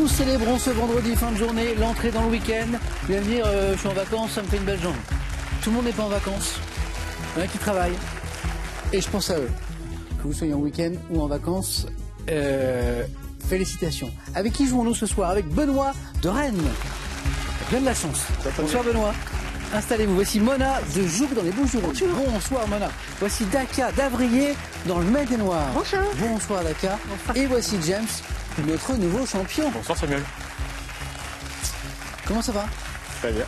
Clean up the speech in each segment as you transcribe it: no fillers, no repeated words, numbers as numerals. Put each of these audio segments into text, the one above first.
Nous célébrons ce vendredi fin de journée l'entrée dans le week-end. Vous allez me dire, je suis en vacances, ça me fait une belle jambe. Tout le monde n'est pas en vacances. Il y en a qui travaillent. Et je pense à eux. Que vous soyez en week-end ou en vacances, félicitations. Avec qui jouons-nous ce soir? Avec Benoît de Rennes. Bien de la chance. Bonsoir Benoît. Installez-vous. Voici Mona de Jouques dans les Bouches-du-Rhône. Bonsoir Mona. Voici Daka d'Avrier dans le Maine-et-Loire. Bonjour. Bonsoir Daka. Bonsoir. Et voici James, notre nouveau champion. Bonsoir Samuel. Comment ça va? Très bien.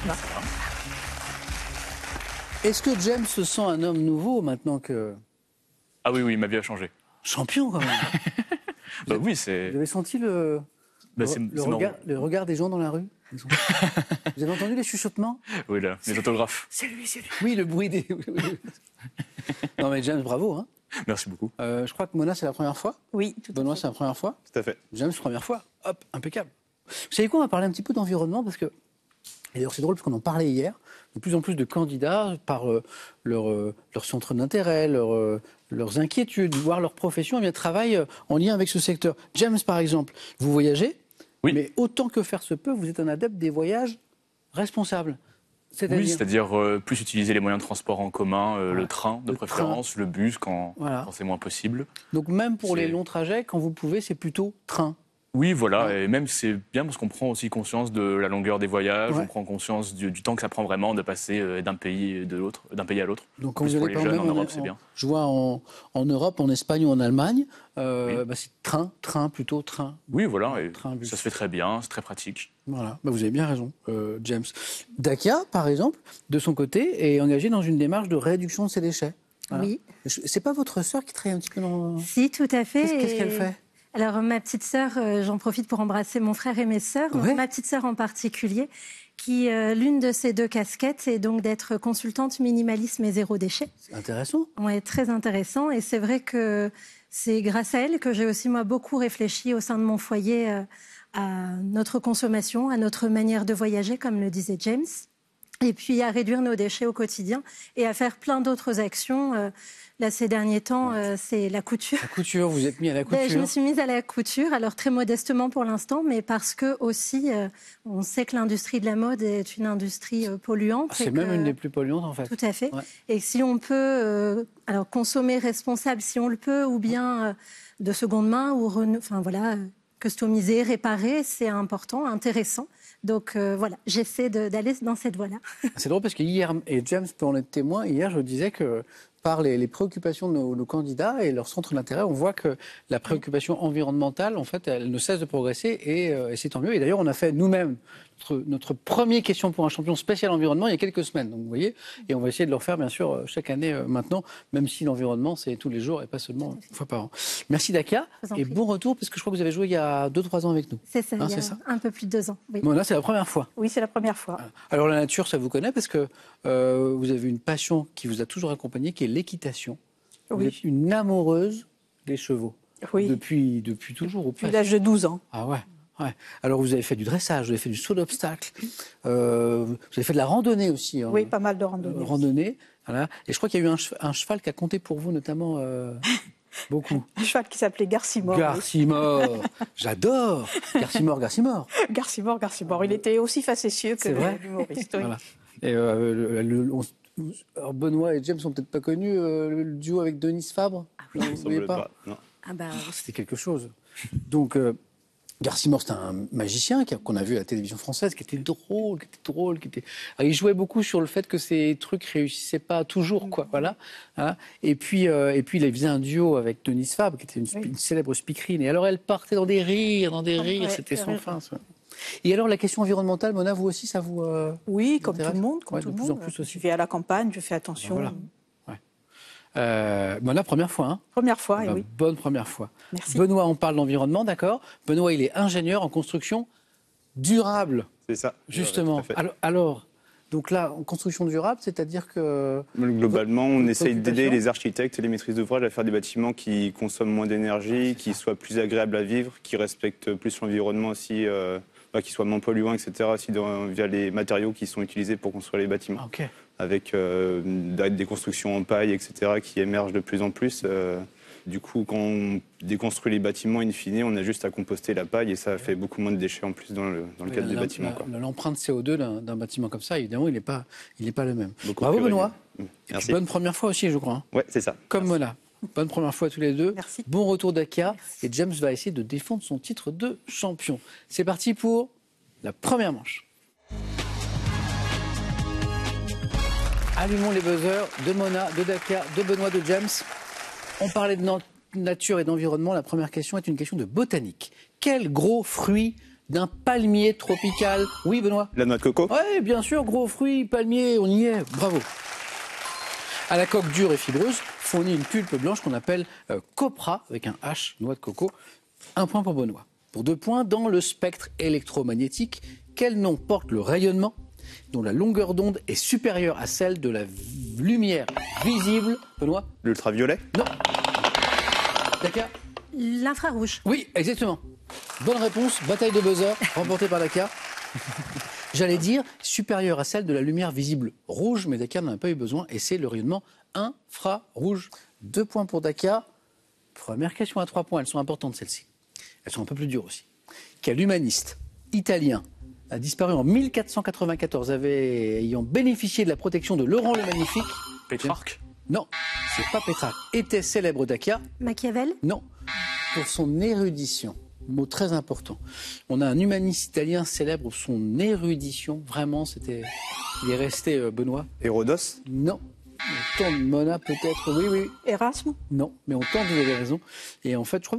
Est-ce que James se sent un homme nouveau maintenant que... Ah oui, ma vie a changé. Champion quand même. Bah oui, c'est... Vous avez senti le regard des gens dans la rue? Vous avez entendu les chuchotements? Oui, là, les autographes. C'est lui. Oui, le bruit des... Non mais James, bravo. Hein. Merci beaucoup. Je crois que Mona, c'est la première fois. Oui, tout à fait. Benoît, c'est la première fois. Tout à fait. James, première fois. Hop, impeccable. Vous savez quoi, on va parler un petit peu d'environnement parce que... Et d'ailleurs, c'est drôle parce qu'on en parlait hier. De plus en plus de candidats, par leur centre d'intérêt, leurs inquiétudes, voire leur profession, travaillent en lien avec ce secteur. James, par exemple, vous voyagez, oui. Mais autant que faire se peut, vous êtes un adepte des voyages responsables. C'est-à-dire plus utiliser les moyens de transport en commun, le train de préférence, le bus quand c'est moins possible. Donc même pour les longs trajets, quand vous pouvez, c'est plutôt train. Oui, voilà, et même c'est bien parce qu'on prend aussi conscience de la longueur des voyages, on prend conscience du temps que ça prend vraiment de passer d'un pays à l'autre. Donc quand vous pour allez les jeunes en Europe, c'est bien. Je vois en Europe, en Espagne ou en Allemagne, c'est train plutôt train. Oui, voilà, et train, ça se fait très bien, c'est très pratique. Voilà, vous avez bien raison, James. Dakia, par exemple, de son côté, est engagé dans une démarche de réduction de ses déchets. Voilà. Oui. C'est pas votre sœur qui travaille un petit peu dans... Si, tout à fait. Qu'est-ce qu'elle fait? Alors, ma petite sœur, j'en profite pour embrasser mon frère et mes sœurs. Ouais. Ma petite sœur en particulier, qui, l'une de ses deux casquettes, est donc d'être consultante minimalisme et zéro déchet. C'est intéressant. Oui, très intéressant. Et c'est vrai que c'est grâce à elle que j'ai aussi, moi, beaucoup réfléchi au sein de mon foyer à notre consommation, à notre manière de voyager, comme le disait James, et puis à réduire nos déchets au quotidien et à faire plein d'autres actions. Là, ces derniers temps, c'est la couture. La couture, vous êtes mis à la couture? Je me suis mise à la couture, alors très modestement pour l'instant, mais parce que aussi, on sait que l'industrie de la mode est une industrie polluante. C'est même une des plus polluantes, en fait. Tout à fait. Ouais. Et si on peut alors consommer responsable, si on le peut, ou bien de seconde main, ou customiser, réparer, c'est important, intéressant. Donc voilà, j'essaie d'aller dans cette voie-là. C'est drôle parce que hier, et James peut en être témoin, hier je disais que par les préoccupations de nos candidats et leur centre d'intérêt, on voit que la préoccupation environnementale, en fait, elle ne cesse de progresser et c'est tant mieux. Et d'ailleurs, on a fait nous-mêmes notre première question pour un champion spécial environnement il y a quelques semaines. Donc vous voyez, et on va essayer de le refaire bien sûr chaque année maintenant, même si l'environnement c'est tous les jours et pas seulement une fois par an. Merci Dakia et bon retour parce que je crois que vous avez joué il y a 2-3 ans avec nous. C'est ça, il y a un peu plus de 2 ans. Oui. Bon là c'est la première fois. Oui, c'est la première fois. Alors la nature, ça vous connaît parce que vous avez une passion qui vous a toujours accompagné, qui est l'équitation. Oui. Vous êtes une amoureuse des chevaux. Oui. Depuis toujours ou depuis l'âge de 12 ans. Ah ouais. Ouais. Alors vous avez fait du dressage, vous avez fait du saut d'obstacle, vous avez fait de la randonnée aussi. Oui, pas mal de randonnée. Randonnée, voilà. Et je crois qu'il y a eu un cheval qui a compté pour vous notamment beaucoup. Un cheval qui s'appelait Garcimore. Garcimore, oui. J'adore. Garcimore. Garcimore. Il était aussi facétieux que l'humoriste. Oui. Voilà. Et alors Benoît et James sont peut-être pas connus, le duo avec Denise Fabre. Ah oui. Vous ne voyez pas? Non. Ah bah, c'était quelque chose. Donc Garcimore, c'était un magicien qu'on a vu à la télévision française, qui était drôle. Alors, il jouait beaucoup sur le fait que ces trucs réussissaient pas toujours, quoi. Voilà. Hein. Et puis, il faisait un duo avec Denise Fabre, qui était une célèbre speakerine. Et alors, elle partait dans des rires, c'était sans fin. Ça. Et alors, la question environnementale, Mona, vous aussi, ça vous oui, comme intéresse? tout le monde, De plus en plus aussi. Je vais à la campagne, je fais attention. Ben voilà. Mona, première fois. Hein. Première fois, oui. Bonne première fois. Merci. Benoît, on parle d'environnement, d'accord. Benoît, il est ingénieur en construction durable. C'est ça. Justement. Alors, donc là, en construction durable, c'est-à-dire que... Globalement, on essaye d'aider les architectes et les maîtrises d'ouvrage à faire des bâtiments qui consomment moins d'énergie, qui soient plus agréables à vivre, qui respectent plus l'environnement aussi, qui soient moins polluants, etc., aussi via les matériaux qui sont utilisés pour construire les bâtiments. Okay. Avec des constructions en paille, etc., qui émergent de plus en plus. Du coup, quand on déconstruit les bâtiments, in fine, on a juste à composter la paille et ça fait beaucoup moins de déchets en plus dans le cadre des bâtiments. L'empreinte CO2 d'un bâtiment comme ça, évidemment, il n'est pas le même. Beaucoup Bravo plus Benoît. Merci. Bonne première fois aussi, je crois. Hein. Ouais, c'est ça. Comme Mona. Bonne première fois tous les deux. Merci. Bon retour d'Akia. Et James va essayer de défendre son titre de champion. C'est parti pour la première manche. Allumons les buzzers de Mona, de Dakia, de Benoît, de James. On parlait de nature et d'environnement. La première question est une question de botanique. Quel gros fruit d'un palmier tropical? Oui, Benoît? La noix de coco? Oui, bien sûr, gros fruit, palmier, on y est. Bravo. À la coque dure et fibreuse, fournit une pulpe blanche qu'on appelle copra, avec un H, noix de coco. 1 point pour Benoît. Pour 2 points, dans le spectre électromagnétique, quel nom porte le rayonnement dont la longueur d'onde est supérieure à celle de la lumière visible? Benoît? L'ultraviolet? Non. Dakar? L'infrarouge. Oui, exactement. Bonne réponse, bataille de buzzer, remportée par Dakar. J'allais dire supérieure à celle de la lumière visible rouge, mais Dakar n'en a pas eu besoin, et c'est le rayonnement infrarouge. 2 points pour Dakar. Première question à 3 points, elles sont importantes celles-ci. Elles sont un peu plus dures aussi. Quel humaniste italien a disparu en 1494, ayant bénéficié de la protection de Laurent le Magnifique? Pétrarque? Non, c'est pas Pétrarque. Était célèbre Dakar? Machiavel. Non, pour son érudition. Mot très important. On a un humaniste italien célèbre pour son érudition. Vraiment, il est resté, Benoît? Hérodos? Non. On tente Mona peut-être. Oui. Erasme? Non, mais on tente, vous avez raison. Et en fait, je crois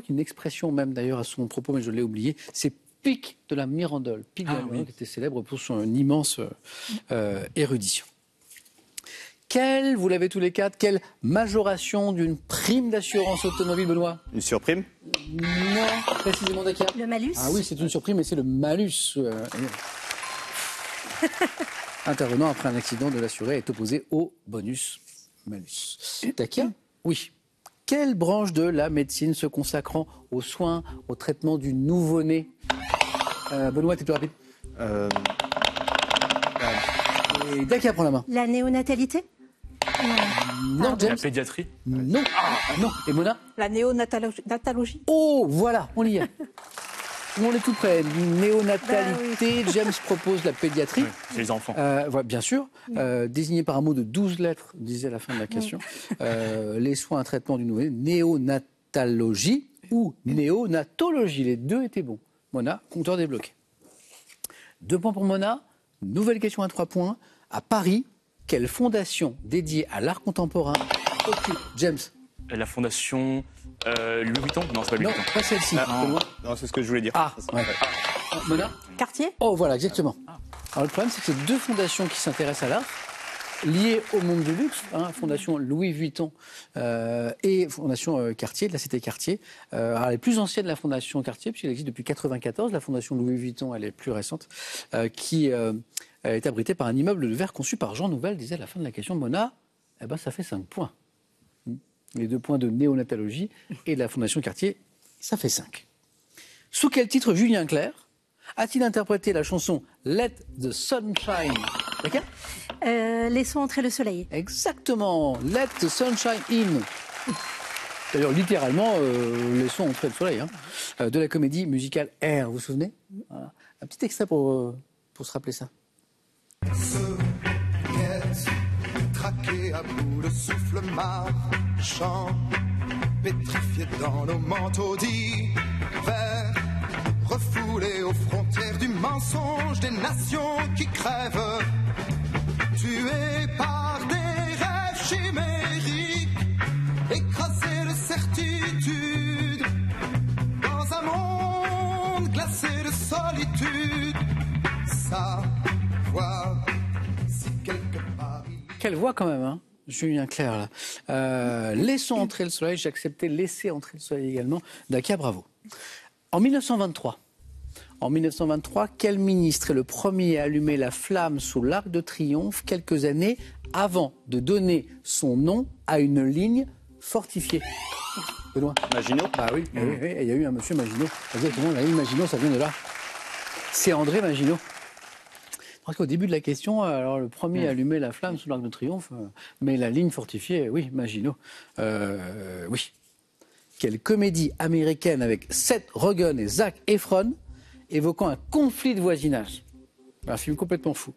qu'il y a une expression même d'ailleurs à son propos, mais je l'ai oublié. C'est Pic de la Mirandole. Pic de la Mirandole, qui était célèbre pour son immense érudition. Vous l'avez tous les quatre, quelle majoration d'une prime d'assurance automobile, Benoît? Une surprime? Non, précisément Dakar. Le malus. Ah oui, c'est une surprime, mais c'est le malus. Intervenant après un accident de l'assuré est opposé au bonus-malus. Dakar? Oui. Quelle branche de la médecine se consacrant aux soins, au traitement du nouveau-né? Benoît, t'es plus rapide. Et Dakar prend la main. La néonatalité. Non, James. La pédiatrie? Non. Non. Et Mona? La néonatologie. Oh, voilà, on y est. On est tout près. Néonatalité, James propose la pédiatrie. Oui, c'est les enfants. Voilà, bien sûr. Désigné par un mot de 12 lettres, disait la fin de la question. Les soins, un traitement du nouveau-né, néonatologie ou néonatologie. Les deux étaient bons. Mona, compteur débloqué. 2 points pour Mona. Nouvelle question à 3 points. À Paris, quelle fondation dédiée à l'art contemporain occupe James? La fondation Louis Vuitton? Non, c'est pas Louis Non, Vuitton. pas celle-ci. Non, c'est ce que je voulais dire. Ouais. Mona? Quartier? Oh, voilà, exactement. Alors, le problème, c'est que c'est 2 fondations qui s'intéressent à l'art, liées au monde du luxe, Fondation Louis Vuitton et Fondation Cartier, de la cité Cartier. Alors, elle est plus ancienne, la Fondation Cartier, puisqu'elle existe depuis 1994. La Fondation Louis Vuitton, elle est plus récente, qui est abritée par un immeuble de verre conçu par Jean Nouvel, disait à la fin de la question. Mona, ça fait 5 points. Les 2 points de néonatologie et de la Fondation Cartier, ça fait 5. Sous quel titre Julien Clerc a-t-il interprété la chanson Let the Sunshine? D'accord? Laissons entrer le soleil. Exactement, Let the Sunshine in. D'ailleurs, littéralement, laissons entrer le soleil. De la comédie musicale Air, vous vous souvenez? Voilà. Un petit extrait pour se rappeler ça. Traqué à bout de souffle marchant, pétrifié dans nos manteaux d'hiver, refoulé aux frontières du mensonge des nations qui crèvent, tués par des rêves chimériques, écrasés de certitude, dans un monde glacé de solitude, savoir si quelque part... Quelle voix quand même, Julien Clerc, là. Laissons entrer le soleil, j'ai accepté laisser entrer le soleil également. Dakar, bravo. En 1923, quel ministre est le premier à allumer la flamme sous l'Arc de Triomphe quelques années avant de donner son nom à une ligne fortifiée? Benoît? Maginot? Ah oui, il y a eu un monsieur Maginot. Exactement, la ligne Maginot, ça vient de là. C'est André Maginot. Parce qu'au début de la question, alors le premier à allumer la flamme sous l'Arc de Triomphe, mais la ligne fortifiée, oui, Maginot. Oui. Quelle comédie américaine avec Seth Rogen et Zac Efron évoquant un conflit de voisinage. Un film complètement fou.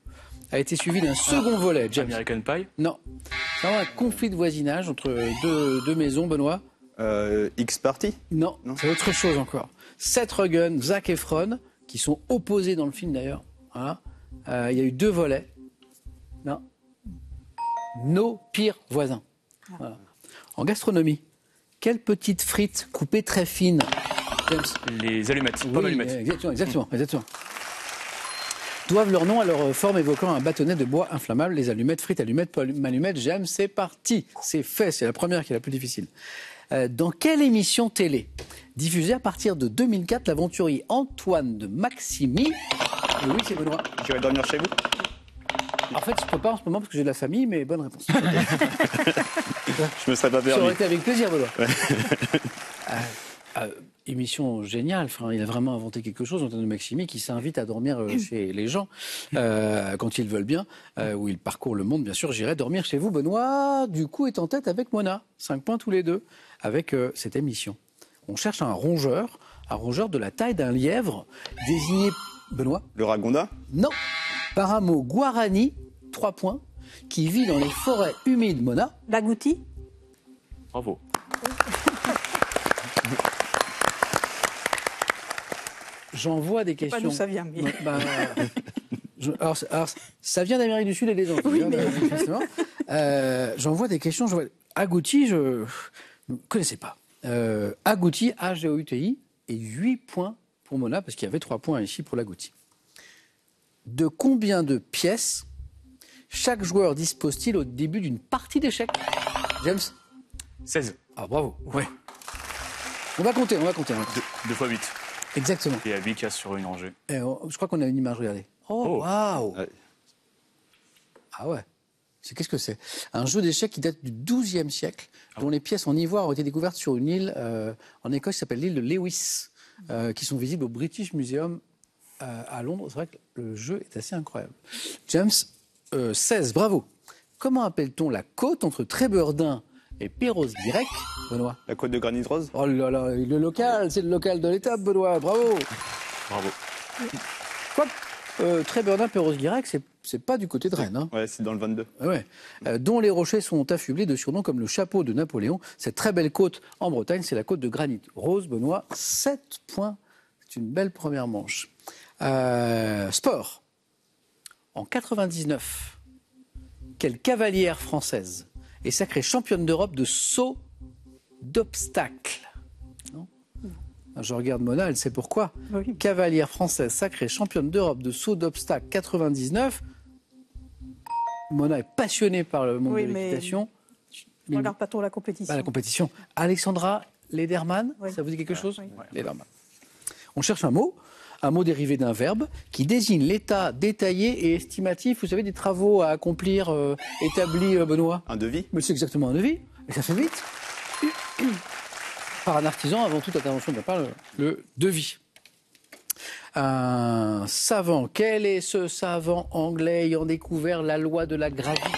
A été suivi d'un second volet, James. American Pie? Non. C'est vraiment un conflit de voisinage entre deux maisons, Benoît. X-Party? Non, c'est autre chose encore. Seth Rogen, Zac Efron, qui sont opposés dans le film d'ailleurs. Voilà. Il y a eu 2 volets. Non. Nos pires voisins. Voilà. En gastronomie, quelle petite frite coupée très fine, James? Les allumettes, pommes allumettes. Exactement. Doivent leur nom à leur forme évoquant un bâtonnet de bois inflammable. Les allumettes, frites, allumettes, pommes allumettes, j'aime, c'est parti. C'est fait, c'est la première qui est la plus difficile. Dans quelle émission télé, diffusée à partir de 2004, l'aventurier Antoine de Maximi... Oui, c'est Benoît. J'irai dormir chez vous? En fait, je ne peux pas en ce moment parce que j'ai de la famille, mais bonne réponse. Je me serais pas permis. Ça aurait été avec plaisir, Benoît. Émission géniale. Enfin, il a vraiment inventé quelque chose, Antoine de Maximi, qui s'invite à dormir chez les gens quand ils veulent bien, où il parcourt le monde. Bien sûr, j'irai dormir chez vous. Benoît, du coup, est en tête avec Mona. 5 points tous les deux avec cette émission. On cherche un rongeur de la taille d'un lièvre, désigné, Benoît? Le Ragonda? Non. Par un mot guarani, 3 points, qui vit dans les forêts humides, Mona. L'agouti? Bravo. J'envoie des questions. Pas d'où ça vient, mais... Alors, ça vient d'Amérique du Sud et des Antilles. Oui, mais... Forcément. J'envoie des questions. Agouti, je ne connaissais pas. Agouti, A-G-O-U-T-I, et 8 points pour Mona, parce qu'il y avait 3 points ici pour l'agouti. De combien de pièces chaque joueur dispose-t-il au début d'une partie d'échecs? James? 16. Ah, bravo. Ouais. On va compter. 2 fois 8. Exactement. Il y a 8 cases sur une rangée. Je crois qu'on a une image, regardez. Oh, waouh! Ah ouais. Qu'est-ce que c'est? Un jeu d'échecs qui date du XIIe siècle, dont les pièces en ivoire ont été découvertes sur une île en Écosse qui s'appelle l'île de Lewis, qui sont visibles au British Museum à Londres. C'est vrai que le jeu est assez incroyable. James, 16, bravo. Comment appelle-t-on la côte entre Trébeurdin et Perros-Guirec, Benoît? La côte de Granit Rose? Oh là là, le local, c'est le local de l'étape, Benoît, bravo. Bravo. Quoi? Trébeurdin, Perros-Guirec, c'est pas du côté de Rennes. Hein. Ouais, c'est dans le 22. Ouais. Dont les rochers sont affublés de surnoms comme le chapeau de Napoléon. Cette très belle côte en Bretagne, c'est la côte de Granit Rose. Benoît, 7 points. C'est une belle première manche. Sport. En 99, quelle cavalière française est sacrée championne d'Europe de saut d'obstacle? Je regarde Mona, elle sait pourquoi. Oui. Cavalière française sacrée championne d'Europe de saut d'obstacle 99. Mona est passionnée par le monde de l'équitation. Je ne regarde pas trop la compétition. Pas la compétition. Alexandra Lederman, oui. Ça vous dit quelque chose? Oui. Lederman. On cherche un mot dérivé d'un verbe qui désigne l'état détaillé et estimatif, vous savez, des travaux à accomplir établis, Benoît. Un devis? Mais c'est exactement un devis, et ça fait vite. Par un artisan, avant toute intervention de la part, le devis. Un savant. Quel est ce savant anglais ayant découvert la loi de la gravitation?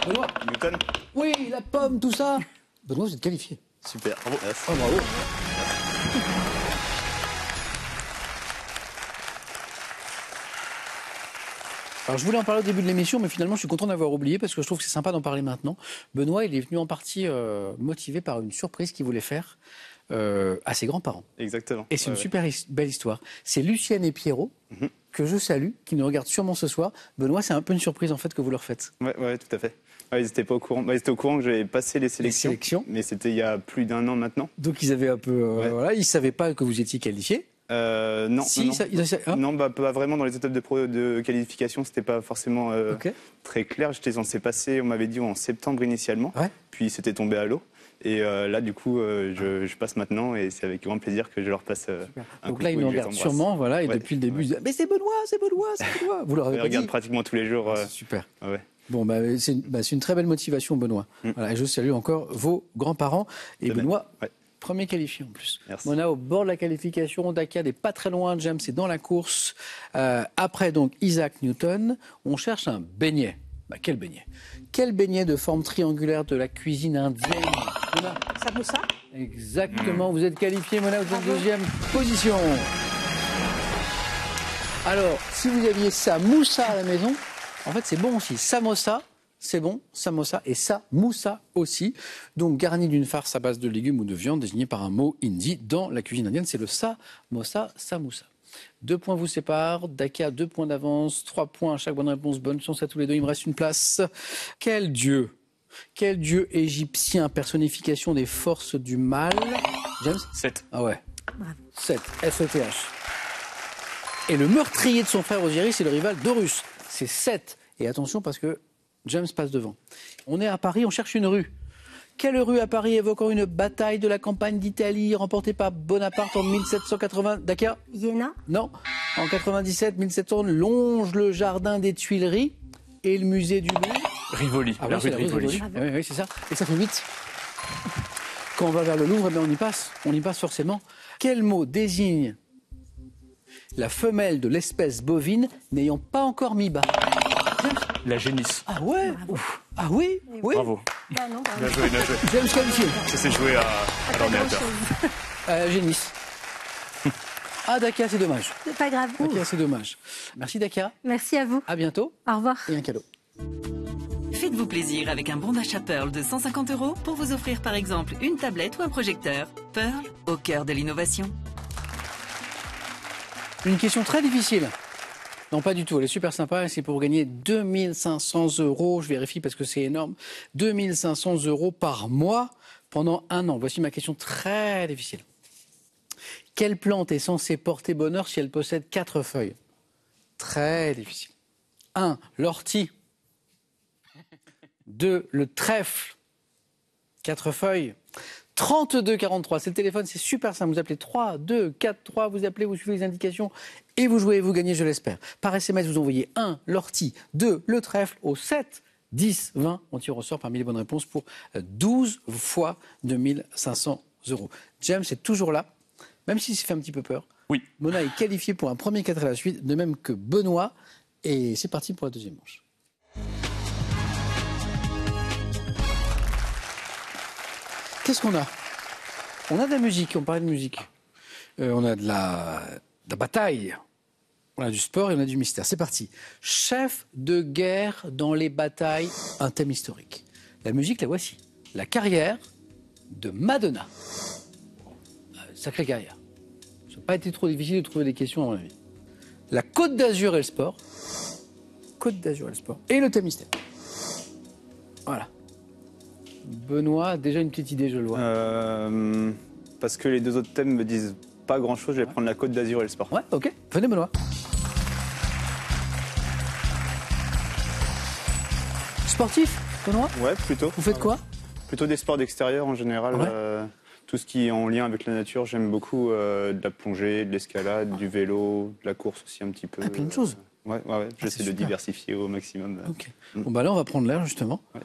Benoît? Newton? Oui, la pomme, tout ça. Benoît, vous êtes qualifié. Super. Bravo. Oh, bravo. Alors, je voulais en parler au début de l'émission, mais finalement, je suis content d'avoir oublié parce que je trouve que c'est sympa d'en parler maintenant. Benoît, il est venu en partie motivé par une surprise qu'il voulait faire à ses grands-parents. Exactement. Et c'est une super belle histoire. C'est Lucienne et Pierrot, que je salue, qui nous regardent sûrement ce soir. Benoît, c'est un peu une surprise en fait que vous leur faites. Ouais, tout à fait. Ouais, ils n'étaient pas au courant. Ils étaient au courant que j'avais passé les sélections. Mais c'était il y a plus d'1 an maintenant. Donc ils avaient un peu, voilà, ils savaient pas que vous étiez qualifié. Non. Si, non. Non, pas vraiment. Dans les étapes de qualification, c'était pas forcément très clair. J'étais censé passer, on m'avait dit en septembre initialement. Ouais. Puis c'était tombé à l'eau. Et là, du coup, je passe maintenant et c'est avec grand plaisir que je leur passe un Donc là, ils nous regardent sûrement, voilà, et depuis le début, ils disent « Mais c'est Benoît, c'est Benoît, c'est Benoît !» Vous leur avez pas dit? Ils regardent pratiquement tous les jours. C'est super. Ouais. Bon, c'est une très belle motivation, Benoît. Voilà, et je salue encore vos grands-parents. Et Benoît, premier qualifié en plus. Merci. Mona au bord de la qualification, Dakar n'est pas très loin, James est dans la course. Après donc Isaac Newton, on cherche un beignet. Quel beignet? Quel beignet de forme triangulaire de la cuisine indienne? Samosa? Exactement, vous êtes qualifié, Mona, vous êtes en deuxième position. Alors, si vous aviez samoussa à la maison, en fait, c'est bon aussi. Samosa, c'est bon, samosa et samoussa aussi. Donc, garni d'une farce à base de légumes ou de viande, désigné par un mot hindi. Dans la cuisine indienne, c'est le samosa, samoussa. 2 points vous séparent. Dakia, 2 points d'avance. 3 points à chaque bonne réponse. Bonne chance à tous les deux. Il me reste une place. Quel dieu égyptien, personnification des forces du mal? James? 7. Ah ouais. Bravo. 7. S-E-T-H. Et le meurtrier de son frère Osiris, c'est le rival d'Horus. C'est 7. Et attention parce que James passe devant. On est à Paris, on cherche une rue. Quelle rue à Paris évoquant une bataille de la campagne d'Italie remportée par Bonaparte en 1780? Dakia? Iéna? Non. En 97, 1700, longe le jardin des Tuileries et le musée du Louvre. Rivoli, Ah la oui, rue c'est de la rue de Rivoli. Rivoli. Oui, c'est ça. Et ça fait 8. Quand on va vers le Louvre, eh bien, on y passe. On y passe forcément. Quel mot désigne la femelle de l'espèce bovine n'ayant pas encore mis bas? La génisse. Ah ouais? Ouf. Ah oui? Oui. Bravo. Bah non, Bien joué, bien joué. James qualifié. Ça s'est joué à pas l'ordinateur. grand-chose. Génisse. Ah, Dakia, c'est dommage. C'est pas grave. Dakia, c'est dommage. Merci, Dakia. Merci à vous. À bientôt. Au revoir. Et un cadeau. Faites-vous plaisir avec un bon d'achat Pearl de 150 € pour vous offrir par exemple une tablette ou un projecteur. Pearl, au cœur de l'innovation. Une question très difficile. Non, pas du tout. Elle est super sympa. C'est pour gagner 2500 €. Je vérifie parce que c'est énorme. 2500 € par mois pendant 1 an. Voici ma question très difficile. Quelle plante est censée porter bonheur si elle possède 4 feuilles? Très difficile. 1. L'ortie. 2. Le trèfle. 4 feuilles. 32 43, c'est le téléphone, c'est super simple. Vous appelez 3, 2, 4, 3, vous appelez, vous suivez les indications et vous jouez et vous gagnez, je l'espère. Par SMS, vous envoyez 1, l'ortie, 2, le trèfle, au 7, 10, 20. On tire au sort parmi les bonnes réponses pour 12 fois 2500 €. James est toujours là, même s'il s'est fait un petit peu peur. Oui. Mona est qualifiée pour un premier 4 à la suite, de même que Benoît. Et c'est parti pour la deuxième manche. Qu'est-ce qu'on a? On a de la musique, on parlait de musique. On a de la bataille, on a du sport et on a du mystère. C'est parti. Chef de guerre dans les batailles, un thème historique. La musique, la voici. La carrière de Madonna. Sacrée carrière. Ça n'a pas été trop difficile de trouver des questions dans la vie. La Côte d'Azur et le sport. Côte d'Azur et le sport. Et le thème mystère. Voilà. Benoît, déjà une petite idée, je le vois. Parce que les 2 autres thèmes me disent pas grand-chose, je vais prendre la Côte d'Azur et le sport. Ouais, ok. Venez, Benoît. Sportif, Benoît? Ouais, plutôt. Vous faites quoi? Plutôt des sports d'extérieur en général. Ouais. Tout ce qui est en lien avec la nature, j'aime beaucoup de la plongée, de l'escalade, du vélo, de la course aussi un petit peu. Ah, plein de choses. Ouais, j'essaie de super. diversifier au maximum. Ok. Bon, bah là, on va prendre l'air, justement. Ouais.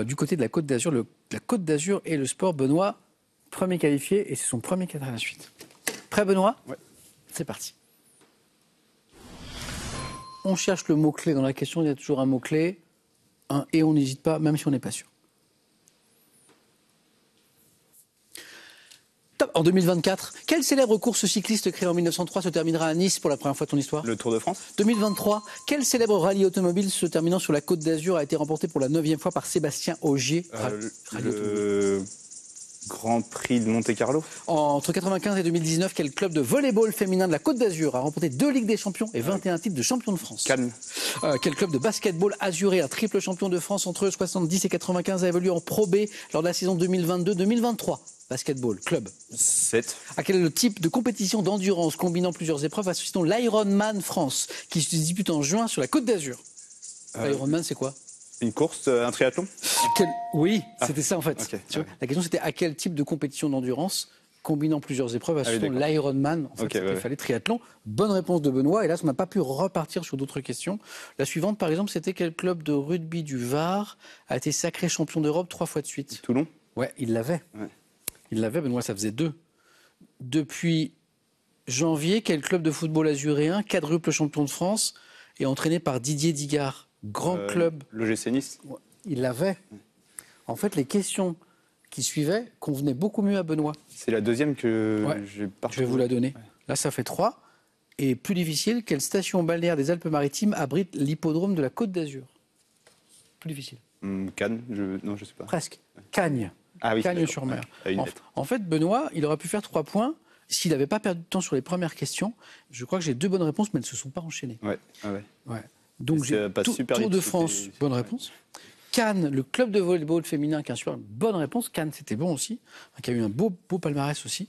Du côté de la Côte d'Azur, la Côte d'Azur et le sport, Benoît, premier qualifié, et c'est son premier 4 à la suite. Prêt, Benoît? Ouais. C'est parti. On cherche le mot-clé dans la question, il y a toujours un mot-clé, et on n'hésite pas, même si on n'est pas sûr. Top. En 2024, quelle célèbre course cycliste créée en 1903 se terminera à Nice pour la première fois de ton histoire? Le Tour de France. 2023, quel célèbre rallye automobile se terminant sur la Côte d'Azur a été remporté pour la 9e fois par Sébastien Ogier? Le Grand Prix de Monte-Carlo. Entre 1995 et 2019, quel club de volley-ball féminin de la Côte d'Azur a remporté 2 Ligues des Champions et 21 titres de champion de France? Cannes. Quel club de basketball azuré, un triple champion de France entre 70 et 95, a évolué en Pro B lors de la saison 2022-2023? Basketball, club. 7. À quel est le type de compétition d'endurance combinant plusieurs épreuves associant l'Ironman France qui se dispute en juin sur la Côte d'Azur? L'Ironman, c'est quoi? Une course, un triathlon. Oui, c'était ça en fait. Okay. Tu vois, la question c'était à quel type de compétition d'endurance combinant plusieurs épreuves associant d'accord. l'Ironman. En fait, il fallait triathlon. Bonne réponse de Benoît. Et là, on n'a pas pu repartir sur d'autres questions. La suivante, par exemple, c'était quel club de rugby du Var a été sacré champion d'Europe 3 fois de suite? Toulon. Ouais, il l'avait. Ouais. Il l'avait, Benoît, ça faisait 2. Depuis janvier, quel club de football azuréen, quadruple champion de France, est entraîné par Didier Digard? Grand club. L'OGC Nice. Il l'avait. En fait, les questions qui suivait convenait beaucoup mieux à Benoît. C'est la deuxième que Ouais. j'ai pas Je vais vous la donner. Là, ça fait 3. Et plus difficile, quelle station balnéaire des Alpes-Maritimes abrite l'hippodrome de la Côte d'Azur? Plus difficile. Cannes, non, je sais pas. Presque. Cagnes. Ah oui, Cagnes-sur-Mer. à une lettre. En fait, Benoît, il aurait pu faire 3 points s'il n'avait pas perdu de temps sur les premières questions. Je crois que j'ai 2 bonnes réponses, mais elles ne se sont pas enchaînées. Ouais, ah ouais. Ouais. Donc, Ça j'ai passe super Tour vite, de c'était- France, bonne réponse. Cannes, le club de volleyball féminin qui a super bonne réponse. Cannes, c'était bon aussi, qui a eu un beau palmarès aussi.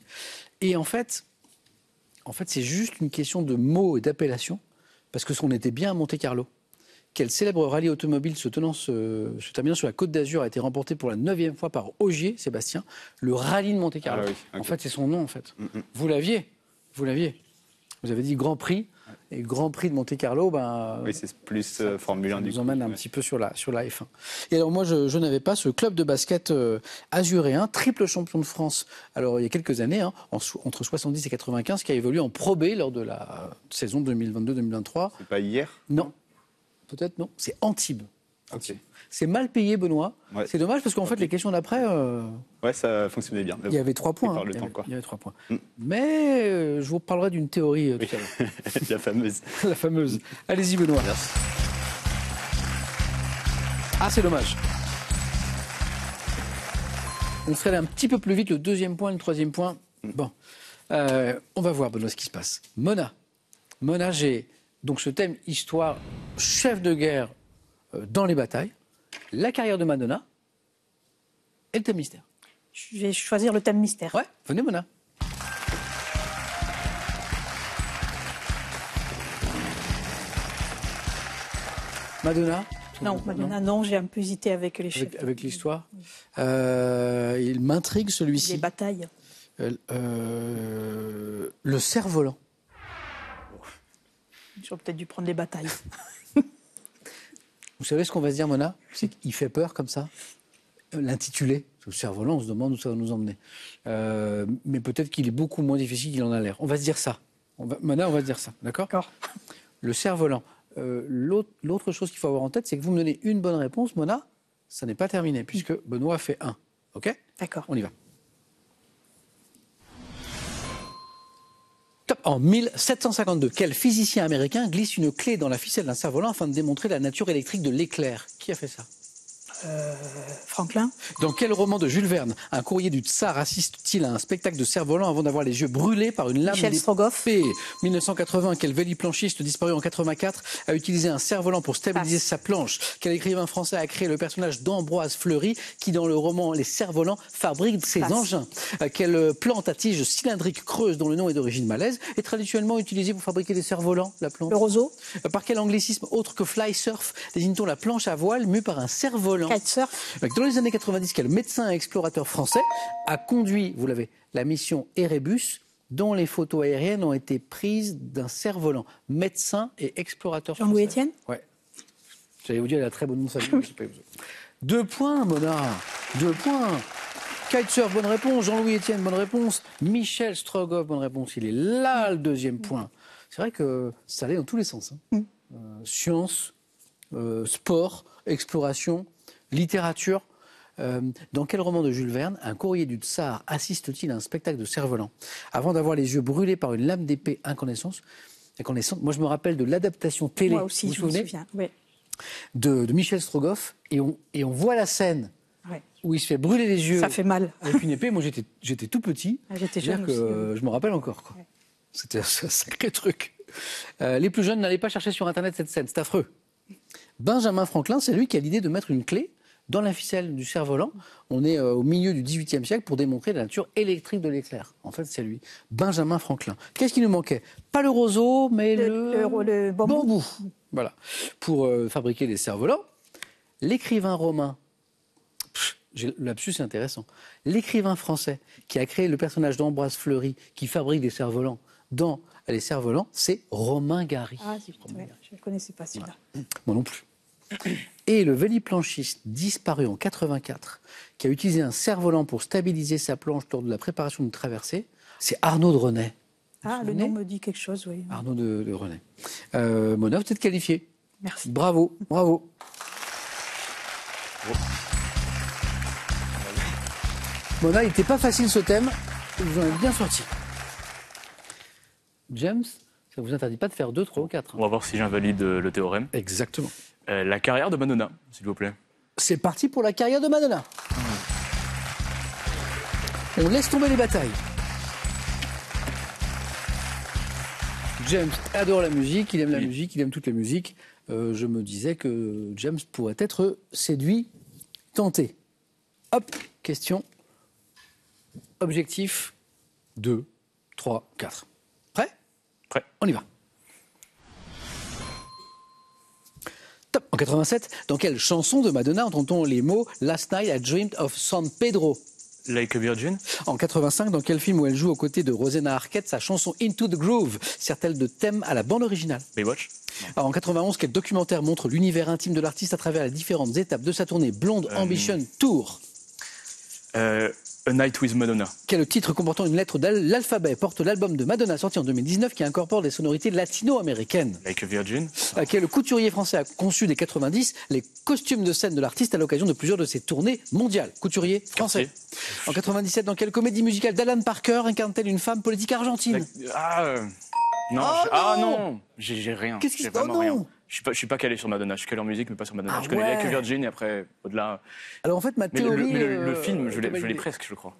Et en fait, c'est juste une question de mots et d'appellation, parce que on était bien à Monte-Carlo. Quel célèbre rallye automobile se terminant sur la Côte d'Azur a été remporté pour la 9e fois par Ogier, Sébastien, le rallye de Monte-Carlo. Ah oui, ok. En fait, c'est son nom, en fait. Vous l'aviez. Vous avez dit Grand Prix, et Grand Prix de Monte-Carlo, Oui, c'est plus Formule 1 ça du nous coup. emmène un Ouais. petit peu sur la F1. Et alors moi, je n'avais pas ce club de basket azuréen, triple champion de France, alors il y a quelques années, entre 70 et 95, qui a évolué en Pro B lors de la saison 2022-2023. C'est pas hier? Non, peut-être non, c'est Antibes. Ok. C'est mal payé, Benoît. Ouais. C'est dommage parce qu'en fait, les questions d'après, Ouais, ça fonctionnait bien. il y avait 3 points. par le Il y temps, avait- quoi. il y avait 3 points. Mais je vous parlerai d'une théorie tout à l'heure. La fameuse. La fameuse. Allez-y, Benoît. Ah, c'est dommage. On serait allé un petit peu plus vite, le 2e point, le 3e point. Bon. On va voir, Benoît, ce qui se passe. Mona, j'ai donc ce thème histoire, chef de guerre dans les batailles, la carrière de Madonna et le thème mystère. Je vais choisir le thème mystère. Ouais, venez, Mona. Madonna. Non, Madonna, non, j'ai un peu hésité avec les chefs. Avec l'histoire. Il m'intrigue Les celui-ci. batailles. Le cerf-volant. J'aurais peut-être dû prendre les batailles. Vous savez ce qu'on va se dire, Mona? C'est qu'il fait peur comme ça. L'intitulé, le cerf-volant, on se demande où ça va nous emmener. Mais peut-être qu'il est beaucoup moins difficile qu'il en a l'air. On va se dire ça. Mona, on va se dire ça, d'accord? D'accord. Le cerf-volant. L'autre chose qu'il faut avoir en tête, c'est que vous me donnez une bonne réponse, Mona, ça n'est pas terminé, puisque Benoît fait 1. OK? D'accord. On y va. Top. En 1752, quel physicien américain glisse une clé dans la ficelle d'un cerf-volant afin de démontrer la nature électrique de l'éclair? Qui a fait ça? Franklin. Dans quel roman de Jules Verne un courrier du tsar assiste-t-il à un spectacle de cerf-volant avant d'avoir les yeux brûlés par une lame Michel Strogoff. d'épée? 1980, quel véliplanchiste disparu en 84 a utilisé un cerf-volant pour stabiliser sa planche? Quel écrivain français a créé le personnage d'Ambroise Fleury qui, dans le roman Les cerfs-volants, fabrique ses engins? Quelle plante à tige cylindrique creuse dont le nom est d'origine malaise est traditionnellement utilisée pour fabriquer des cerfs-volants? La plante. Le roseau. Par quel anglicisme autre que fly surf désigne-t-on la planche à voile mue par un cerf-volant? Kitesurf. Dans les années 90, quel médecin et explorateur français a conduit, vous l'avez, la mission Erebus, dont les photos aériennes ont été prises d'un cerf-volant? Médecin et explorateur français. Jean-Louis Etienne. Ouais. J'allais vous dire, il a très bon nom de famille. mais j'ai pas eu besoin. 2 points, Mona. 2 points. Kitesurf, bonne réponse. Jean-Louis Etienne, bonne réponse. Michel Strogoff, bonne réponse. Il est là, le 2e point. C'est vrai que ça allait dans tous les sens. Hein. Science, sport, exploration, littérature. Dans quel roman de Jules Verne un courrier du tsar assiste-t-il à un spectacle de cerf-volant avant d'avoir les yeux brûlés par une lame d'épée incandescente? Moi, je me rappelle de l'adaptation télé. Moi aussi, vous je vous me souvenez, souviens. Oui. de Michel Strogoff, et on voit la scène Ouais. où il se fait brûler les yeux Ça fait mal. avec une épée. Moi, j'étais tout petit. Ah, j'étais C'est-à-dire jeune que, aussi, je me rappelle encore. Quoi. Ouais. C'était un sacré truc. Les plus jeunes n'allaient pas chercher sur Internet cette scène. C'est affreux. Benjamin Franklin, c'est lui qui a l'idée de mettre une clé dans la ficelle du cerf-volant. On est au milieu du XVIIIe siècle pour démontrer la nature électrique de l'éclair. En fait, c'est lui, Benjamin Franklin. Qu'est-ce qui nous manquait? Pas le roseau, mais le bambou. Voilà. Pour fabriquer des cerfs-volants, l'écrivain romain, le lapsus c'est intéressant, l'écrivain français qui a créé le personnage d'Ambroise Fleury qui fabrique des cerfs-volants dans Les cerfs-volants, c'est Romain Gary. Ah, ouais, je ne connaissais pas celui-là. Moi non plus. Et le véliplanchiste disparu en 84, qui a utilisé un cerf-volant pour stabiliser sa planche lors de la préparation d'une traversée, c'est Arnaud de Renay. Ah, le nom me dit quelque chose, oui. Arnaud de Renay. Mona, vous êtes qualifié. Merci. Bravo, bravo. Mona, il n'était pas facile ce thème. Vous en avez bien sorti. James, ça ne vous interdit pas de faire 2, 3 ou 4. On va voir si j'invalide le théorème. Exactement. La carrière de Madonna, s'il vous plaît. C'est parti pour la carrière de Madonna. On laisse tomber les batailles. James adore la musique, il aime la musique, il aime toutes les musiques. Je me disais que James pourrait être séduit, tenté. Hop, question. Objectif 2, 3, 4. Prêt ? Prêt. On y va. Top. En 87, dans quelle chanson de Madonna entend-on les mots « Last night I dreamed of San Pedro » ? Like a Virgin. En 85, dans quel film où elle joue aux côtés de Rosanna Arquette, sa chanson Into the Groove sert-elle de thème à la bande originale ? Baywatch. Alors, en 91, quel documentaire montre l'univers intime de l'artiste à travers les différentes étapes de sa tournée Blonde Ambition Tour ? A Night with Madonna. Quel titre comportant une lettre de l'alphabet porte l'album de Madonna sorti en 2019 qui incorpore des sonorités latino-américaines ? Like a Virgin. Quel couturier français a conçu des 90 les costumes de scène de l'artiste à l'occasion de plusieurs de ses tournées mondiales ? Couturier français. Cartier. En 97, dans quelle comédie musicale d'Alan Parker incarne-t-elle une femme politique argentine ? Non. Oh non non. J'ai rien. Qu'est-ce qui J'ai se passe ? vraiment rien. Je suis pas calé sur Madonna. Je suis calé en musique, mais pas sur Madonna. Ah je connais ouais. Like a Virgin et après, au-delà. Alors en fait, ma Mais théorie... le film, je l'ai validé. presque, je crois.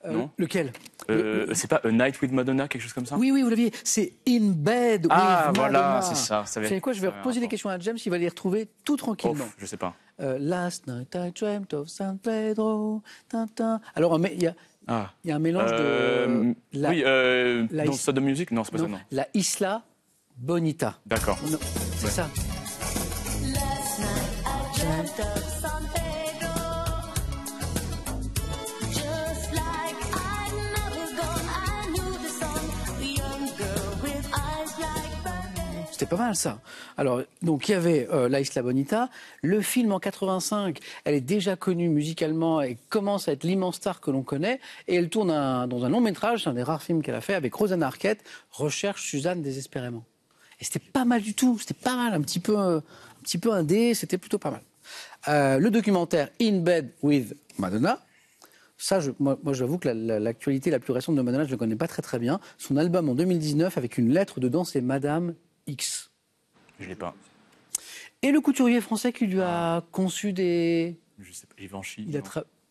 Non. Lequel ? C'est pas A Night with Madonna, quelque chose comme ça ? Oui, vous l'aviez. C'est In Bed with voilà, Madonna. c'est ça. Vous savez quoi ? Je vais reposer des questions à James, il va les retrouver tout tranquillement. Je sais pas. Last night I dreamt of San Pedro. Tintin. Alors, il y a un mélange de... Dans Stade de musique ? Non, c'est pas ça, non. La Isla Bonita. D'accord. Non, c'est ça. C'était pas mal ça. Alors, donc il y avait La Isla Bonita. Le film en 85, elle est déjà connue musicalement et commence à être l'immense star que l'on connaît. Et elle tourne dans un long métrage, c'est un des rares films qu'elle a fait avec Rosanna Arquette, Recherche Suzanne désespérément. Et c'était pas mal du tout, c'était pas mal, un petit peu indé, c'était plutôt pas mal. Le documentaire In Bed with Madonna. Ça, moi j'avoue que l'actualité la plus récente de Madonna, je ne la connais pas très très bien. Son album en 2019 avec une lettre dedans, c'est Madame X. Je l'ai pas. Et le couturier français qui lui a conçu des... Je sais pas, Givenchy.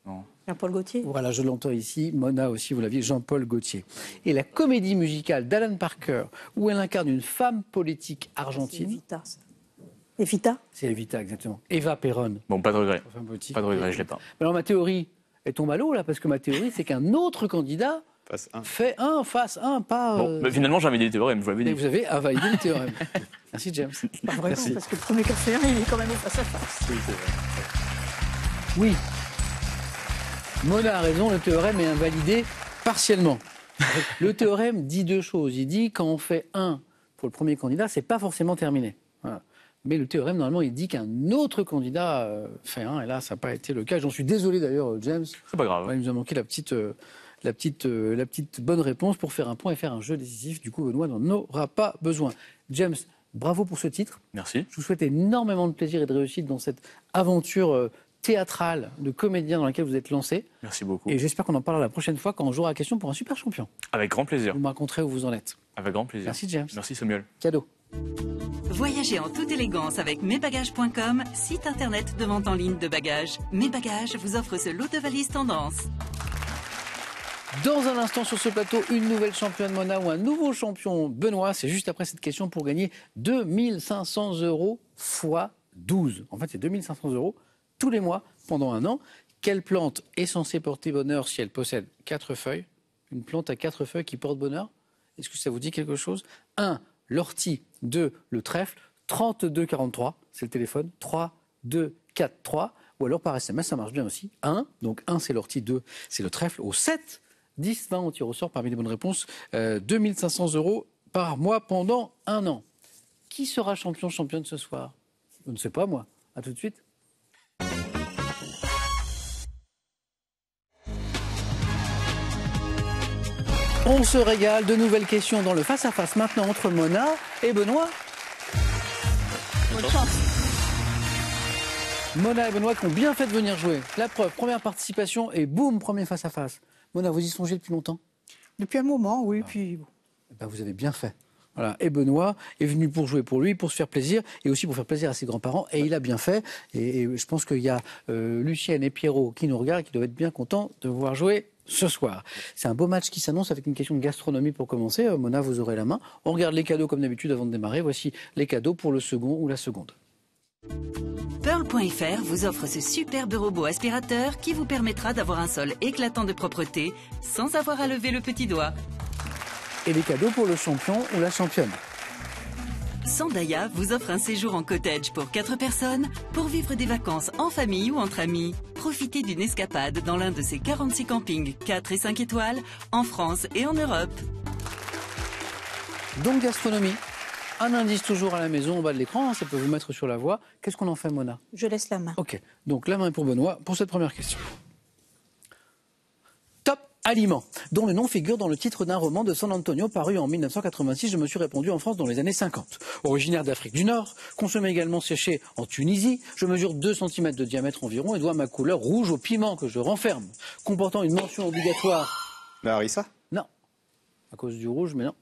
Non. Jean-Paul Gaultier. Voilà, je l'entends ici. Mona aussi, vous l'aviez, Jean-Paul Gaultier. Et la comédie musicale d'Alan Parker, où elle incarne une femme politique argentine. Evita, ça. Evita ? C'est Evita, exactement. Eva Perón. Bon, pas de regret. Femme politique. Pas de regret, je l'ai pas. Alors ma théorie, elle tombe à l'eau là, parce que ma théorie, c'est qu'un autre candidat fasse un, pas... Bon, mais finalement, j'ai invalidé le théorème, je vous l'avais dit. Et vous avez invalidé le théorème. Merci James. Pas vraiment, Merci. parce que le premier café, il est quand même au face à face. Oui, c'est vrai. Oui. Mona a raison, le théorème est invalidé partiellement. Le théorème dit deux choses. Il dit quand on fait 1 pour le premier candidat, c'est pas forcément terminé. Voilà. Mais le théorème, normalement, il dit qu'un autre candidat fait 1, et là, ça n'a pas été le cas. J'en suis désolé d'ailleurs, James. C'est pas grave. Ouais, il nous a manqué la petite bonne réponse pour faire un point et faire un jeu décisif. Du coup, Benoît n'en aura pas besoin. James, bravo pour ce titre. Merci. Je vous souhaite énormément de plaisir et de réussite dans cette aventure théâtrale de comédien dans laquelle vous êtes lancé. Merci beaucoup. Et j'espère qu'on en parlera la prochaine fois quand on jouera à question pour un super champion. Avec grand plaisir. Vous me raconterez où vous en êtes. Avec grand plaisir. Merci James. Merci Samuel. Cadeau. Voyagez en toute élégance avec mesbagages.com, site internet de vente en ligne de bagages. Mes Bagages vous offre ce lot de valises tendance. Dans un instant sur ce plateau, une nouvelle championne Mona ou un nouveau champion Benoît. C'est juste après cette question pour gagner 2500 € x 12. En fait, c'est 2500 € tous les mois pendant un an. Quelle plante est censée porter bonheur si elle possède 4 feuilles ? Une plante à 4 feuilles qui porte bonheur ? Est-ce que ça vous dit quelque chose ? 1, l'ortie. 2, le trèfle. 3243, c'est le téléphone. 3243. Ou alors par SMS, ça marche bien aussi. 1, donc 1 c'est l'ortie, 2 c'est le trèfle. Au 7, 10, 20, on tire au sort parmi les bonnes réponses. 2500 € par mois pendant un an. Qui sera championne ce soir ? Je ne sais pas moi. À tout de suite. On se régale, de nouvelles questions dans le face-à-face maintenant entre Mona et Benoît. Bonne chance. Mona et Benoît qui ont bien fait de venir jouer. La preuve, première participation et boum, premier face-à-face. Mona, vous y songez depuis longtemps? Depuis un moment, oui. Puis Ben, vous avez bien fait. Voilà. Et Benoît est venu pour jouer pour lui, pour se faire plaisir, et aussi pour faire plaisir à ses grands-parents, et il a bien fait. Et je pense qu'il y a Lucienne et Pierrot qui nous regardent et qui doivent être bien contents de vous voir jouer ce soir. C'est un beau match qui s'annonce avec une question de gastronomie pour commencer. Mona, vous aurez la main. On regarde les cadeaux comme d'habitude avant de démarrer. Voici les cadeaux pour le second ou la seconde. Pearl.fr vous offre ce superbe robot aspirateur qui vous permettra d'avoir un sol éclatant de propreté sans avoir à lever le petit doigt. Et les cadeaux pour le champion ou la championne. Sandaya vous offre un séjour en cottage pour 4 personnes pour vivre des vacances en famille ou entre amis. Profitez d'une escapade dans l'un de ses 46 campings 4 et 5 étoiles en France et en Europe. Donc gastronomie. Un indice toujours à la maison en bas de l'écran, ça peut vous mettre sur la voie. Qu'est-ce qu'on en fait, Mona? je laisse la main. Ok, donc la main est pour Benoît pour cette première question. Top Aliments, dont le nom figure dans le titre d'un roman de San Antonio paru en 1986. Je me suis répandu en France dans les années 50. Originaire d'Afrique du Nord, consommé également séché en Tunisie, je mesure 2 cm de diamètre environ et dois ma couleur rouge au piment que je renferme, comportant une mention obligatoire. La harissa? Non, à cause du rouge, mais non.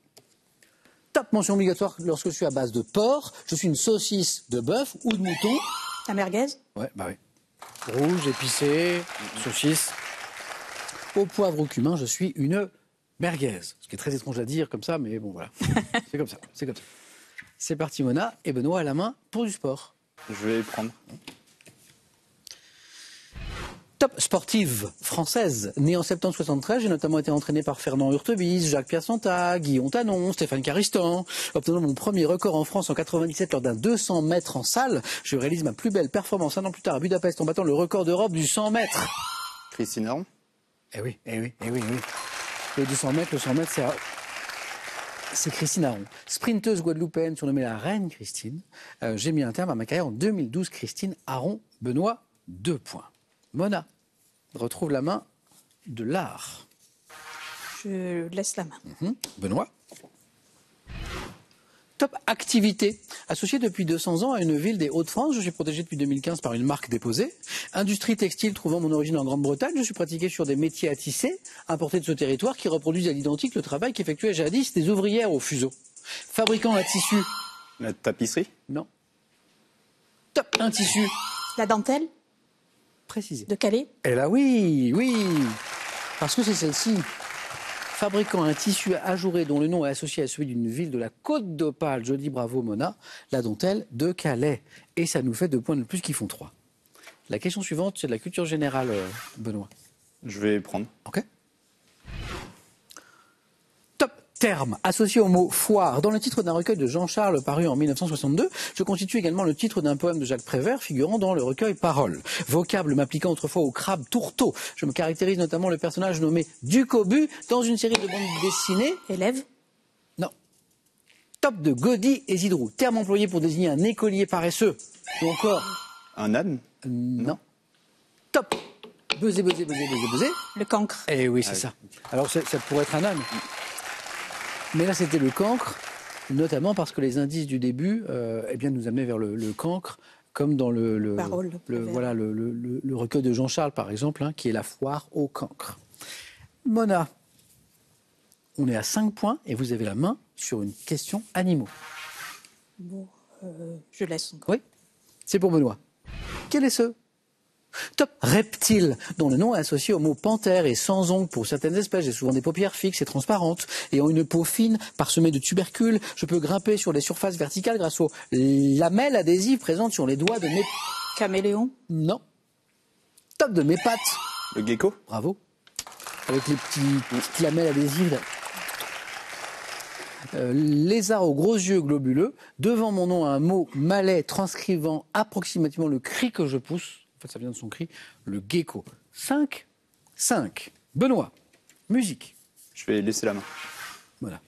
Top mention obligatoire lorsque je suis à base de porc, je suis une saucisse de bœuf ou de mouton. La merguez? Ouais, bah oui. Rouge, épicé, saucisse. Au poivre ou cumin, je suis une merguez. Ce qui est très étrange à dire comme ça, mais bon voilà. C'est comme ça, c'est comme ça. C'est parti Mona et Benoît à la main pour du sport. Je vais prendre. Top sportive française. Née en septembre 73, j'ai notamment été entraîné par Fernand Hurtebise, Jacques-Pierre Santa, Guillaume Tanon, Stéphane Caristan. Obtenant mon premier record en France en 97 lors d'un 200 mètres en salle, je réalise ma plus belle performance un an plus tard à Budapest en battant le record d'Europe du 100 mètres. Christine Aron? Eh oui, eh oui, eh oui, eh oui. Le 200 mètres, c'est Christine Aron. Sprinteuse guadeloupéenne surnommée la reine Christine. J'ai mis un terme à ma carrière en 2012. Christine Aron, Benoît, 2 points. Mona retrouve la main de l'art. Je laisse la main. Benoît. Top activité. Associé depuis 200 ans à une ville des Hauts-de-France, je suis protégé depuis 2015 par une marque déposée. Industrie textile trouvant mon origine en Grande-Bretagne, je suis pratiqué sur des métiers à tisser, importés de ce territoire, qui reproduisent à l'identique le travail qu'effectuaient jadis des ouvrières au fuseau. Fabricant à tissu. La tapisserie? Non. Top un tissu. La dentelle? Précisé. De Calais? Eh là oui, oui. Parce que c'est celle-ci. Fabriquant un tissu ajouré dont le nom est associé à celui d'une ville de la Côte d'Opale, je dis bravo Mona, la dentelle de Calais. Et ça nous fait 2 points de plus qui font 3. La question suivante, c'est de la culture générale, Benoît. Je vais prendre. Ok. Top terme, associé au mot foire. Dans le titre d'un recueil de Jean-Charles paru en 1962, je constitue également le titre d'un poème de Jacques Prévert figurant dans le recueil Paroles. Vocable m'appliquant autrefois au crabe tourteau. Je me caractérise notamment le personnage nommé Ducobu dans une série de bandes dessinées. Élève? Non. Top de Gaudi et Zidrou. Terme employé pour désigner un écolier paresseux. Ou encore. Un âne? Non. Top. Buzzer, buzzer, buzzer, buzzer, buzzer. Le cancre? Eh oui, c'est ça. Alors, ça pourrait être un âne. Mais là, c'était le cancre, notamment parce que les indices du début eh bien, nous amenaient vers le cancre, comme dans le recueil de Jean-Charles, par exemple, qui est la foire au cancre. Mona, on est à 5 points et vous avez la main sur une question animaux. Bon, je laisse encore. Oui, c'est pour Benoît. Quel est ce? Top reptile, dont le nom est associé au mot panthère et sans ongles pour certaines espèces. J'ai souvent des paupières fixes et transparentes. Ayant une peau fine, parsemée de tubercules, je peux grimper sur les surfaces verticales grâce aux lamelles adhésives présentes sur les doigts de mes... Caméléon? Non. Top de mes pattes. Le gecko? Bravo. Avec les petites lamelles adhésives. Lézard aux gros yeux globuleux. Devant mon nom, un mot malais transcrivant approximativement le cri que je pousse. En fait, ça vient de son cri, le gecko. 5. Benoît, musique. Je vais laisser la main. Voilà.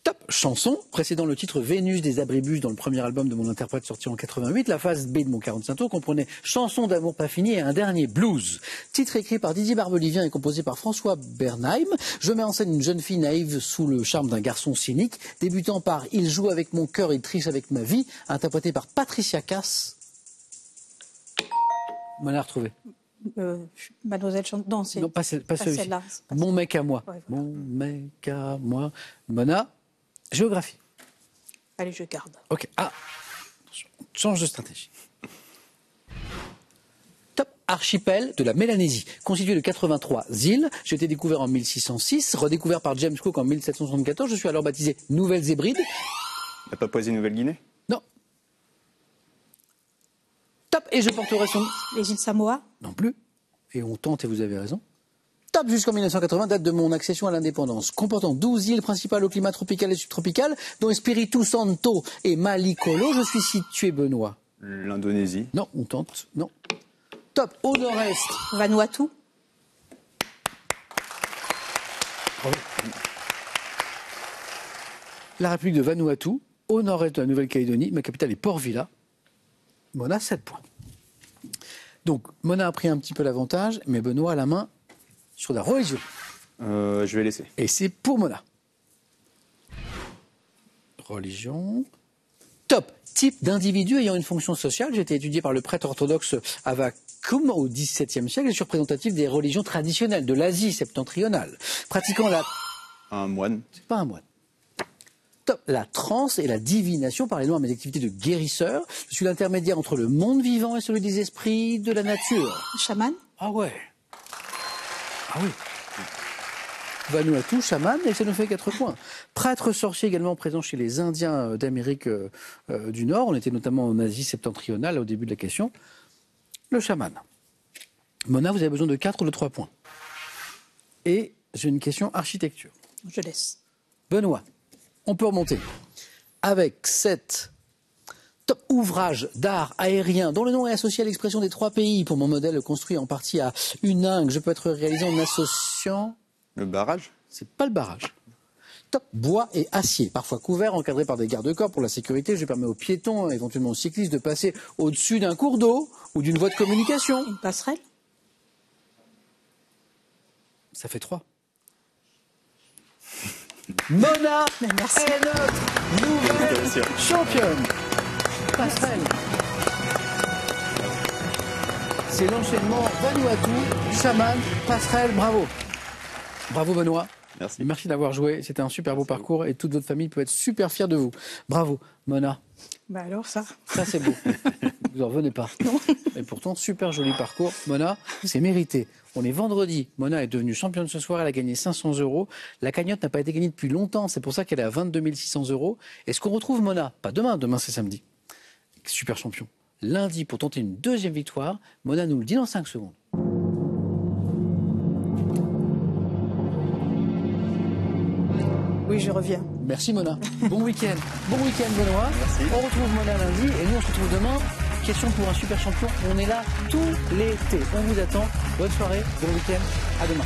Top. Chanson, précédant le titre Vénus des Abribus dans le premier album de mon interprète sorti en 88, la phase B de mon 45 tours comprenait Chanson d'amour pas fini et un dernier blues. Titre écrit par Didier Barbelivien et composé par François Bernheim. Je mets en scène une jeune fille naïve sous le charme d'un garçon cynique, débutant par Il joue avec mon cœur, il triche avec ma vie, interprété par Patricia Cass. Mona a retrouvé. Mademoiselle Chant. Non, c'est Non, pas celui-ci. celle-là. Mon mec à moi. Ouais, voilà. Mon mec à moi. Mona, géographie. Allez, je garde. Ok. Ah, attention, on change de stratégie. Top. Archipel de la Mélanésie, constitué de 83 îles. J'ai été découvert en 1606, redécouvert par James Cook en 1774. Je suis alors baptisé Nouvelles Hébrides. La Papouasie-Nouvelle-Guinée? Non. Top. Et je porterai son... Les îles Samoa. Non plus. Et on tente, et vous avez raison. Top. Jusqu'en 1980, date de mon accession à l'indépendance, comportant 12 îles principales au climat tropical et subtropical, dont Espiritu Santo et Malikolo. Je suis situé, Benoît. L'Indonésie. Non, on tente. Non. Top. Au nord-est. Vanuatu. La République de Vanuatu. Au nord-est de la Nouvelle-Calédonie. Ma capitale est Port-Vila. Mona, 7 points. Donc, Mona a pris un petit peu l'avantage, mais Benoît a la main sur la religion. Je vais laisser. Et c'est pour Mona. Religion. Top. Type d'individu ayant une fonction sociale. J'ai été étudié par le prêtre orthodoxe Avvakum au XVIIe siècle et je suis représentatif des religions traditionnelles de l'Asie septentrionale. Pratiquant la... Un moine. C'est pas un moine. Top. La transe et la divination, parallèlement à mes activités de guérisseur. Je suis l'intermédiaire entre le monde vivant et celui des esprits de la nature. Chaman. Ah ouais. Ah oui. Vanuatu, chaman, et ça nous fait 4 points. Prêtre sorcier également présent chez les Indiens d'Amérique du Nord. On était notamment en Asie septentrionale au début de la question. Le chaman. Mona, vous avez besoin de 4 ou de 3 points. Et j'ai une question architecture. Je laisse. Benoît, on peut remonter. Avec 7 top ouvrages d'art aérien dont le nom est associé à l'expression des 3 pays pour mon modèle construit en partie à Uningue, je peux être réalisé en associant... Le barrage? C'est pas le barrage. Top bois et acier, parfois couverts, encadrés par des garde-corps pour la sécurité. Je permets aux piétons, éventuellement aux cyclistes, de passer au-dessus d'un cours d'eau ou d'une voie de communication. Une passerelle. Ça fait 3. Mona Merci. est notre nouvelle championne. Passerelle. C'est l'enchaînement Vanuatu, chaman, passerelle, bravo. Bravo Benoît. Merci. Merci d'avoir joué. C'était un super beau parcours et toute votre famille peut être super fière de vous. Bravo Mona. Bah alors ça. Ça c'est beau. Vous en revenez pas. Non. Et pourtant super joli parcours. Mona, c'est mérité. On est vendredi. Mona est devenue championne ce soir. Elle a gagné 500 €. La cagnotte n'a pas été gagnée depuis longtemps. C'est pour ça qu'elle est à 22 600 €. Est-ce qu'on retrouve Mona? Pas demain. Demain c'est samedi. Super champion. Lundi pour tenter une deuxième victoire. Mona nous le dit dans 5 secondes. Oui, je reviens. Merci Mona. Bon week-end. Bon week-end Benoît. Merci. On retrouve Mona lundi et nous on se retrouve demain. Question pour un super champion. On est là tout l'été. On vous attend. Bonne soirée, bon week-end. À demain.